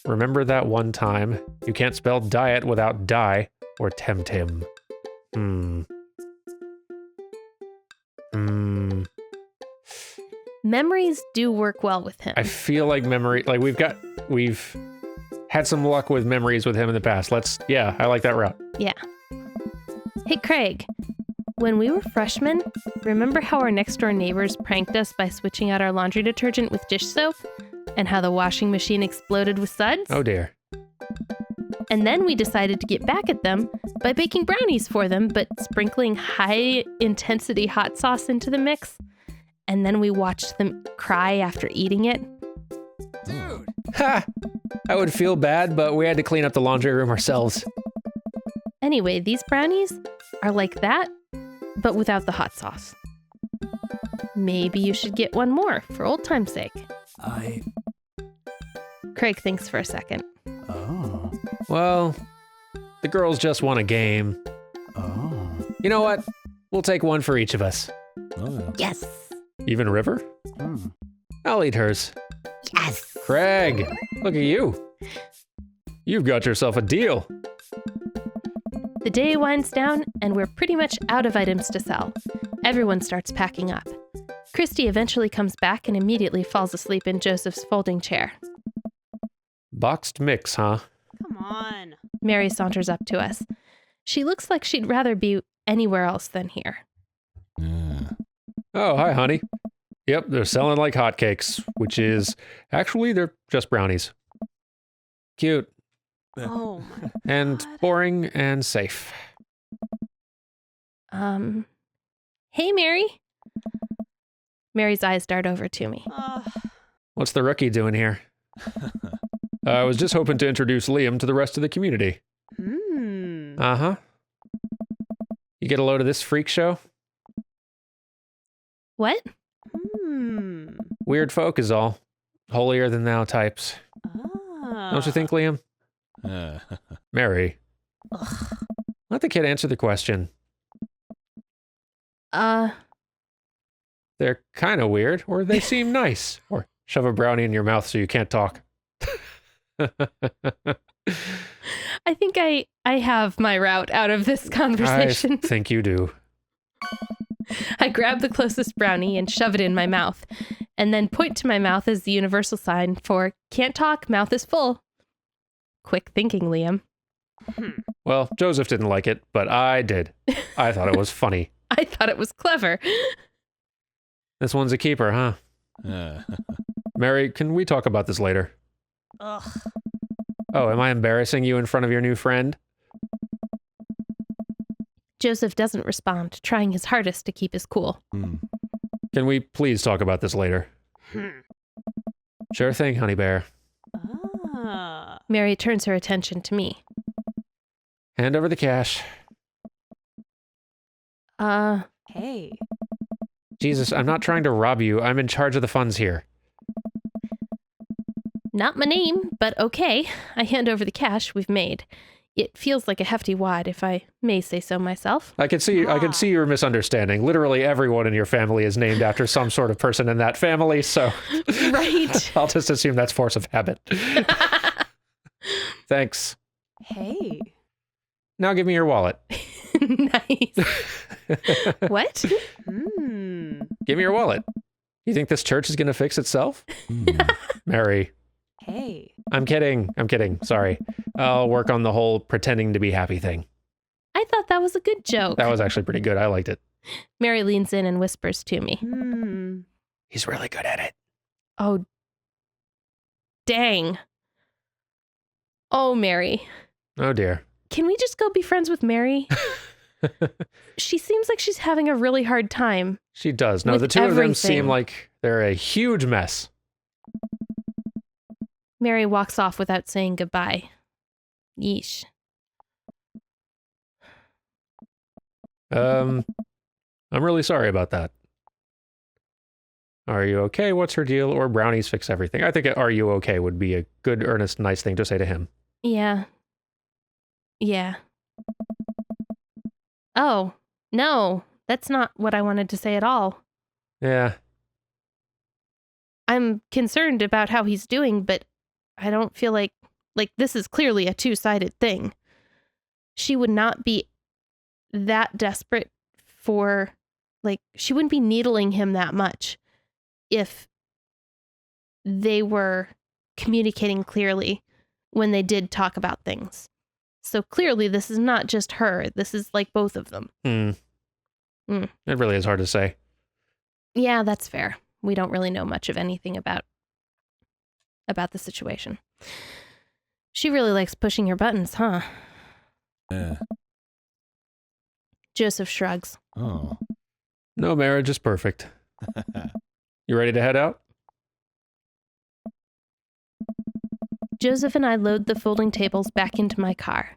Remember that one time? You can't spell diet without die or temtem. Memories do work well with him. I feel like we've had some luck with memories with him in the past. I like that route. Yeah. Hey, Craig. When we were freshmen, remember how our next door neighbors pranked us by switching out our laundry detergent with dish soap? And how the washing machine exploded with suds? Oh dear. And then we decided to get back at them by baking brownies for them, but sprinkling high-intensity hot sauce into the mix. And then we watched them cry after eating it. Dude. Ha! I would feel bad, but we had to clean up the laundry room ourselves. Anyway, these brownies are like that, but without the hot sauce. Maybe you should get one more for old time's sake. Craig thinks for a second. Oh. Well, the girls just want a game. Oh. You know what? We'll take one for each of us. Oh. Yes. Even River? I'll eat hers. Yes. Craig, look at you. You've got yourself a deal. The day winds down, and we're pretty much out of items to sell. Everyone starts packing up. Christy eventually comes back and immediately falls asleep in Joseph's folding chair. Boxed mix, huh? Come on. Mary saunters up to us. She looks like she'd rather be anywhere else than here. Yeah. Oh, hi, honey. Yep, they're selling like hotcakes, which is actually they're just brownies. Cute Oh my and God. boring and safe. Hey, Mary. Mary's eyes dart over to me. What's the rookie doing here? I was just hoping to introduce Liam to the rest of the community. Uh-huh. You get a load of this freak show? What? Weird folk is all. Holier than thou types. Don't you think, Liam? Mary. Let the kid answer the question. They're kind of weird, or they seem nice. Or shove a brownie in your mouth so you can't talk. I think I have my route out of this conversation. I think you do. I grab the closest brownie and shove it in my mouth, and then point to my mouth as the universal sign for can't talk, mouth is full. Quick thinking, Liam. Well, Joseph didn't like it, but I did. I thought it was funny. I thought it was clever. This one's a keeper, huh? Mary, can we talk about this later? Ugh. Oh, am I embarrassing you in front of your new friend? Joseph doesn't respond, trying his hardest to keep his cool. Can we please talk about this later? Sure thing, honey bear. Mary turns her attention to me. Hand over the cash. Hey. Jesus, I'm not trying to rob you. I'm in charge of the funds here. Not my name, but okay. I hand over the cash we've made. It feels like a hefty wad, if I may say so myself. I can see your misunderstanding. Literally everyone in your family is named after some sort of person in that family, so Right. I'll just assume that's force of habit. Thanks. Hey. Now give me your wallet. Nice. What? Give me your wallet. You think this church is going to fix itself? Mary. Hey. I'm kidding. Sorry. I'll work on the whole pretending to be happy thing. I thought that was a good joke. That was actually pretty good. I liked it. Mary leans in and whispers to me. He's really good at it. Oh, dang. Oh, Mary. Oh, dear. Can we just go be friends with Mary? She seems like she's having a really hard time. She does. No, With the two of them everything. seem like they're a huge mess. Mary walks off without saying goodbye. Yeesh. I'm really sorry about that. Are you okay? What's her deal? Or brownies fix everything? I think are you okay would be a good, earnest, nice thing to say to him. Yeah. Oh, no, that's not what I wanted to say at all. Yeah. I'm concerned about how he's doing, but I don't feel like this is clearly a two-sided thing. She would not be that desperate for, she wouldn't be needling him that much if they were communicating clearly when they did talk about things. So clearly this is not just her. This is both of them. It really is hard to say. Yeah, that's fair. We don't really know much of anything about the situation. She really likes pushing your buttons, huh? Yeah. Joseph shrugs. Oh. No marriage is perfect. You ready to head out? Joseph and I load the folding tables back into my car.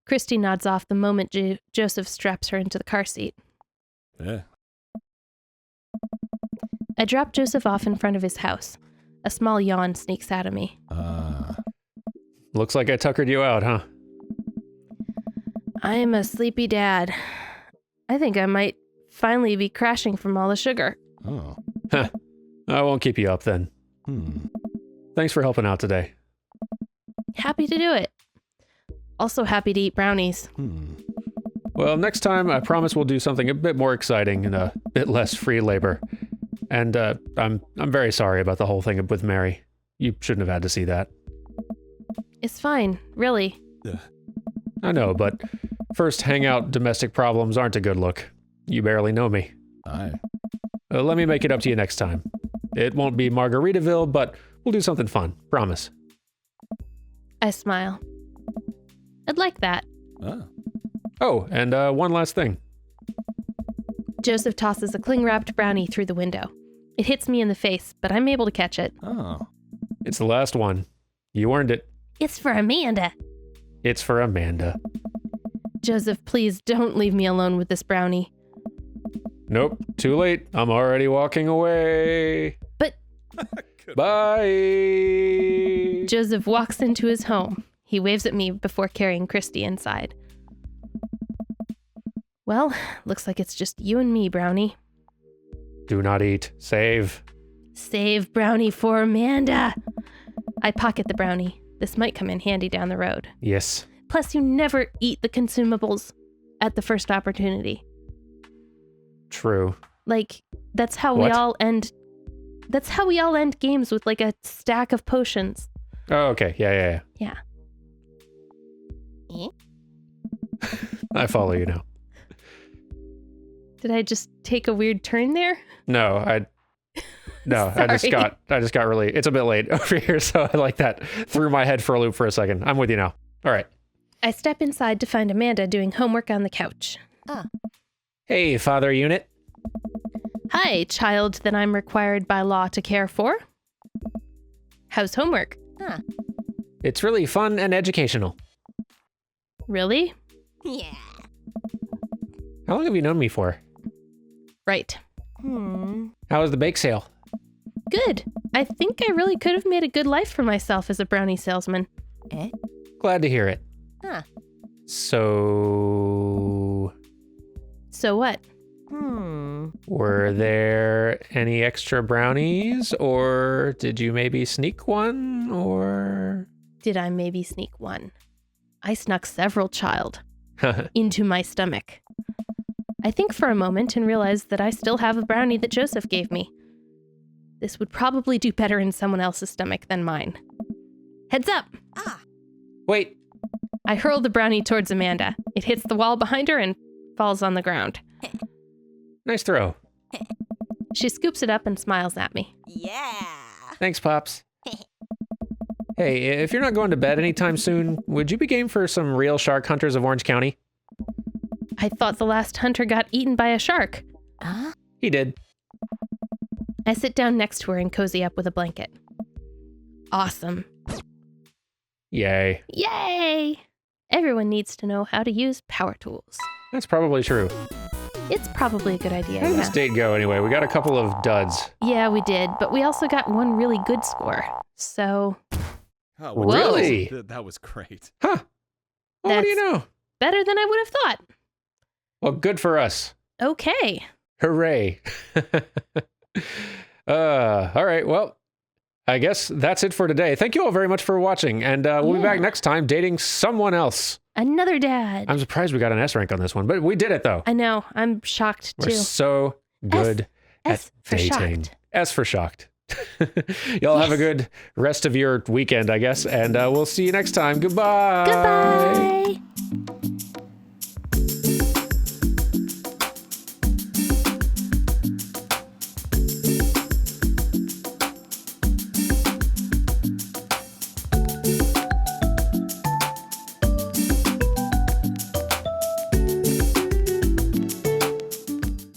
Christy nods off the moment Joseph straps her into the car seat. Yeah. I drop Joseph off in front of his house. A small yawn sneaks out of me. Looks like I tuckered you out, huh? I am a sleepy dad. I think I might finally be crashing from all the sugar. Oh. I won't keep you up then. Thanks for helping out today. Happy to do it. Also happy to eat brownies. Well, next time I promise we'll do something a bit more exciting and a bit less free labor. And I'm very sorry about the whole thing with Mary. You shouldn't have had to see that. It's fine, really. I know, but first hangout domestic problems aren't a good look. You barely know me. Aye. Let me make it up to you next time. It won't be Margaritaville, but we'll do something fun. Promise. I smile. I'd like that. Oh, and one last thing. Joseph tosses a cling-wrapped brownie through the window. It hits me in the face, but I'm able to catch it. Oh. It's the last one. You earned it. It's for Amanda. It's for Amanda. Joseph, please don't leave me alone with this brownie. Nope, too late. I'm already walking away. But Bye. Joseph walks into his home. He waves at me before carrying Christy inside. Well, looks like it's just you and me, Brownie. Do not eat. Save. Save Brownie for Amanda. I pocket the brownie. This might come in handy down the road. Yes. Plus, you never eat the consumables at the first opportunity. True. Like, that's how we What? all end. That's how we all end games, with like a stack of potions. Oh, okay. Yeah. Yeah. I follow you now. Did I just take a weird turn there? No, I just got really, it's a bit late over here, so I like that. Threw my head for a loop for a second. I'm with you now. All right. I step inside to find Amanda doing homework on the couch. Hey, Father Unit. Hi, child that I'm required by law to care for. How's homework? It's really fun and educational. Really? Yeah. How long have you known me for? Right. How was the bake sale? Good. I think I really could have made a good life for myself as a brownie salesman. Glad to hear it. Huh. So, So what? were there any extra brownies, or did you maybe sneak one, or? Did I maybe sneak one? I snuck several, child, into my stomach. I think for a moment and realized that I still have a brownie that Joseph gave me. This would probably do better in someone else's stomach than mine. Heads up! Wait, I hurl the brownie towards Amanda. It hits the wall behind her and falls on the ground. nice throw. She scoops it up and smiles at me. Yeah. Thanks, Pops. Hey, if you're not going to bed anytime soon, would you be game for some real shark hunters of Orange County? I thought the last hunter got eaten by a shark. He did. I sit down next to her and cozy up with a blanket. Awesome. Yay. Yay! Everyone needs to know how to use power tools. That's probably true. It's probably a good idea, How did this date go anyway? We got a couple of duds. Yeah, we did, but we also got one really good score. So, Oh, Really? That was great. Huh. Well, what do you know? better than I would have thought. Well, good for us. Okay. Hooray. All right. Well, I guess that's it for today. Thank you all very much for watching, and we'll be back next time dating someone else. Another dad. I'm surprised we got an S rank on this one, but we did it though. I know. I'm shocked We're too. so good S at for dating. shocked. S for shocked. Y'all have a good rest of your weekend, I guess, and we'll see you next time. Goodbye. Goodbye.